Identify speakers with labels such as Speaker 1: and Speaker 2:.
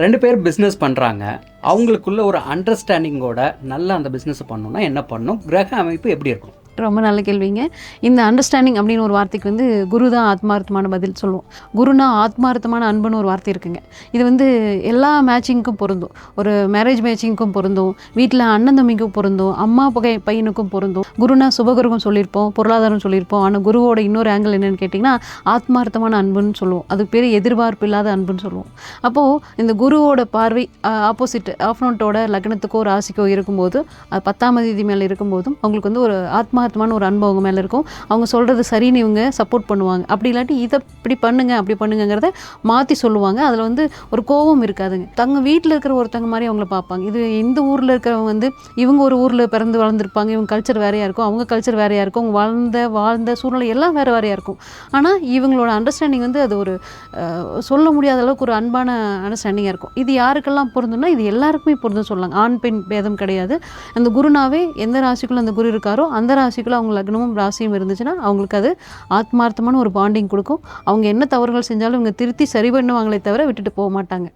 Speaker 1: 2 பேர் பிஸ்னஸ் பண்ணுறாங்க. அவங்களுக்குள்ள ஒரு அண்டர்ஸ்டாண்டிங்கோட நல்லா அந்த பிஸ்னஸ் பண்ணணும்னா என்ன பண்ணணும்? கிரக அமைப்பு எப்படி இருக்கணும்?
Speaker 2: ரொம்ப நல்ல கேள்விங்க. இந்த அண்டர்ஸ்டாண்டிங் அப்படின்னு ஒரு வார்த்தைக்கு குரு தான் ஆத்மார்த்தமான பதில் சொல்லுவோம். குருனா ஆத்மார்த்தமான அன்புன்னு ஒரு வார்த்தை இருக்குங்க. இது எல்லா மேட்சிங்க்கும் பொருந்தும். ஒரு மேரேஜ் மேட்சிங்க்கும் பொருந்தும், வீட்டில் அண்ணன் தம்பிக்கும் பொருந்தும், அம்மா பையனுக்கும் பொருந்தும். குருனா சுபகுருவும் சொல்லியிருப்போம், பொருளாதாரம் சொல்லியிருப்போம். ஆனால் குருவோட இன்னொரு ஆங்கிள் என்னென்னு கேட்டிங்கன்னா ஆத்மார்த்தமான அன்புன்னு சொல்லுவோம். அதுக்கு பேர் எதிர்பார்ப்பு இல்லாத அன்புன்னு சொல்லுவோம். அப்போது இந்த குருவோட பார்வை ஆப்போசிட் ஆஃப்னோட்டோட லக்னத்துக்கோ ராசிக்கோ இருக்கும்போது, 10ஆம் அதிபதி மேலே இருக்கும்போதும் அவங்களுக்கு ஒரு ஆத்மார்த்தமான ஒரு அன்பு அவங்க மேலே இருக்கும். அவங்க சொல்கிறது சரின்னு இவங்க சப்போர்ட் பண்ணுவாங்க. அப்படி இல்லாட்டி இதை இப்படி பண்ணுங்க அப்படி பண்ணுங்கிறத மாற்றி சொல்லுவாங்க. அதில் ஒரு கோபம் இருக்காதுங்க. தங்க வீட்டில் இருக்கிற ஒருத்தங்க மாதிரி அவங்கள பார்ப்பாங்க. இது இந்த ஊரில் இருக்கிறவங்க இவங்க ஒரு ஊரில் பிறந்து வளர்ந்துருப்பாங்க. இவங்க கல்ச்சர் வேறையாக இருக்கும், அவங்க கல்ச்சர் வேறையாக இருக்கும், அவங்க வாழ்ந்த சூழ்நிலை எல்லாம் வேறையாக இருக்கும். ஆனால் இவங்களோட அண்டர்ஸ்டாண்டிங் அது ஒரு சொல்ல முடியாத அளவுக்கு ஒரு அன்பான அண்டர்ஸ்டாண்டிங்காக இருக்கும். இது யாருக்கெல்லாம் பொருந்தும்னா இது எல்லாருக்குமே பொருந்தும் சொல்லலாம். ஆண் பெண் பேதம் கிடையாது. அந்த குருனாவே எந்த ராசிக்குள்ள அந்த குரு இருக்காரோ அந்த ராசிக்குள்ள அவங்க லக்னமும் ராசியும் இருந்துச்சுன்னா அவங்களுக்கு அது ஆத்மார்த்தமான ஒரு பாண்டிங் கொடுக்கும். அவங்க என்ன தவறுகள் செஞ்சாலும் இவங்க திருத்தி சரி பண்ணுவாங்களே தவிர விட்டுட்டு போக மாட்டாங்க.